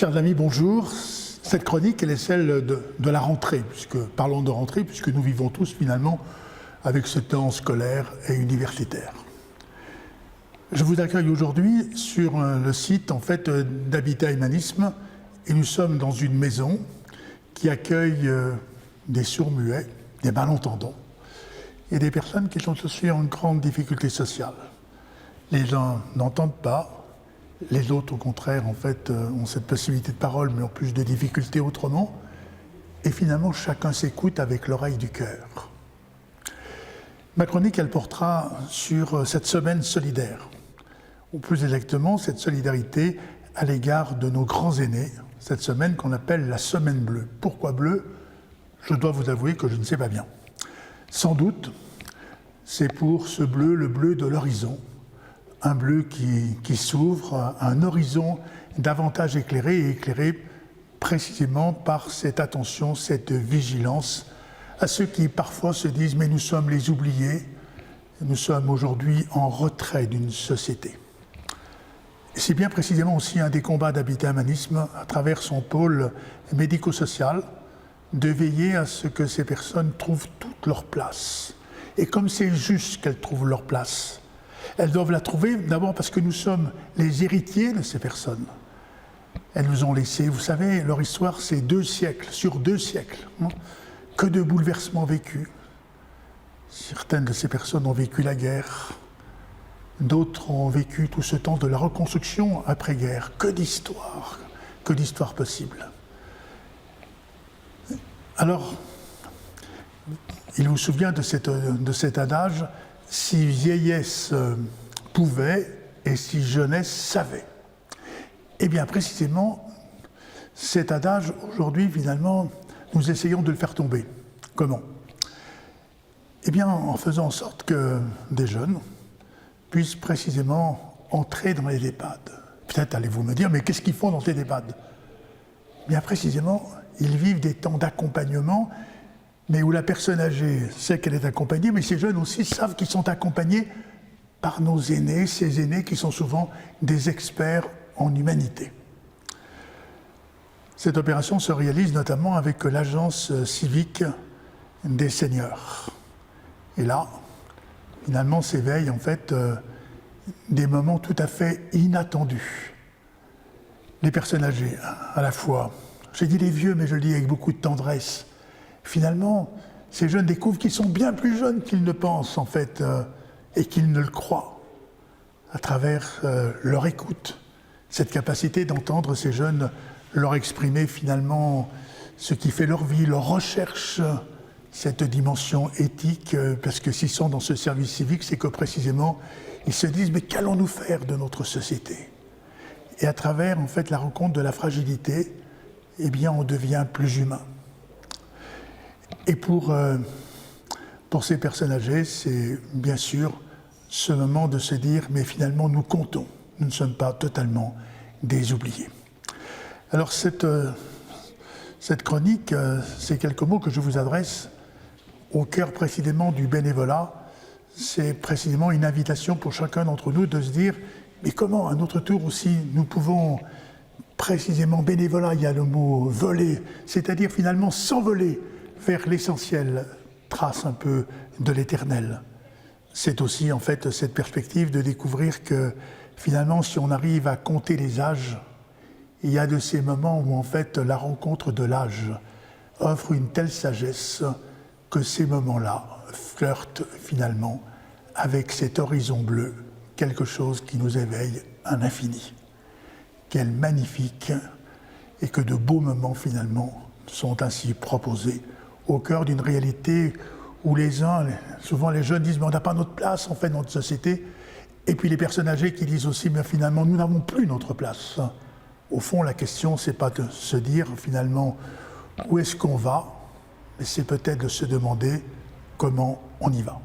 Chers amis, bonjour. Cette chronique, elle est celle de la rentrée, parlons de rentrée, puisque nous vivons tous finalement avec ce temps scolaire et universitaire. Je vous accueille aujourd'hui sur le site d'Habitat Humanisme, et nous sommes dans une maison qui accueille des sourds-muets, des malentendants et des personnes qui sont aussi en grande difficulté sociale. Les uns n'entendent pas, les autres, au contraire, ont cette possibilité de parole, mais ont plus de difficultés autrement. Et finalement, chacun s'écoute avec l'oreille du cœur. Ma chronique, elle portera sur cette semaine solidaire, ou plus exactement, cette solidarité à l'égard de nos grands aînés, cette semaine qu'on appelle la semaine bleue. Pourquoi bleue? Je dois vous avouer que je ne sais pas bien. Sans doute, c'est pour ce bleu, le bleu de l'horizon, un bleu qui s'ouvre, un horizon davantage éclairé et éclairé précisément par cette attention, cette vigilance à ceux qui parfois se disent « mais nous sommes les oubliés, nous sommes aujourd'hui en retrait d'une société ». C'est bien précisément aussi un des combats d'Habitat Humanisme à travers son pôle médico-social de veiller à ce que ces personnes trouvent toute leur place. Et comme c'est juste qu'elles trouvent leur place, elles doivent la trouver d'abord parce que nous sommes les héritiers de ces personnes. Elles nous ont laissé, vous savez, leur histoire c'est 2 siècles, sur 2 siècles, que de bouleversements vécus. Certaines de ces personnes ont vécu la guerre, d'autres ont vécu tout ce temps de la reconstruction après-guerre. Que d'histoire possible. Alors, il vous souvient de cet adage, si vieillesse pouvait et si jeunesse savait. Eh bien, précisément, cet adage, aujourd'hui, finalement, nous essayons de le faire tomber. Comment? Eh bien, en faisant en sorte que des jeunes puissent précisément entrer dans les EHPAD. Peut-être allez-vous me dire, mais qu'est-ce qu'ils font dans ces EHPAD? Bien, précisément, ils vivent des temps d'accompagnement, mais où la personne âgée sait qu'elle est accompagnée, mais ces jeunes aussi savent qu'ils sont accompagnés par nos aînés, ces aînés qui sont souvent des experts en humanité. Cette opération se réalise notamment avec l'agence civique des seniors. Et là, finalement, s'éveillent des moments tout à fait inattendus. Les personnes âgées, à la fois, j'ai dit les vieux, mais je le dis avec beaucoup de tendresse. Finalement, ces jeunes découvrent qu'ils sont bien plus jeunes qu'ils ne pensent, et qu'ils ne le croient, à travers leur écoute, cette capacité d'entendre ces jeunes leur exprimer finalement ce qui fait leur vie, leur recherche, cette dimension éthique, parce que s'ils sont dans ce service civique, c'est que précisément, ils se disent « mais qu'allons-nous faire de notre société ?» Et à travers la rencontre de la fragilité, eh bien, on devient plus humain. Et pour ces personnes âgées, c'est bien sûr ce moment de se dire « mais finalement, nous comptons, nous ne sommes pas totalement des oubliés ». Alors cette chronique, c'est quelques mots que je vous adresse au cœur précisément du bénévolat. C'est précisément une invitation pour chacun d'entre nous de se dire « mais comment, à notre tour aussi, nous pouvons précisément bénévolat », il y a le mot « voler », c'est-à-dire finalement s'envoler vers l'essentiel, trace un peu de l'éternel. C'est aussi cette perspective de découvrir que finalement si on arrive à compter les âges, il y a de ces moments où la rencontre de l'âge offre une telle sagesse que ces moments-là flirtent finalement avec cet horizon bleu, quelque chose qui nous éveille un infini. Quel magnifique, et que de beaux moments finalement sont ainsi proposés au cœur d'une réalité où souvent les jeunes disent « mais on n'a pas notre place dans notre société », et puis les personnes âgées qui disent aussi « mais finalement nous n'avons plus notre place ». Au fond, la question, c'est pas de se dire finalement où est-ce qu'on va, mais c'est peut-être de se demander comment on y va.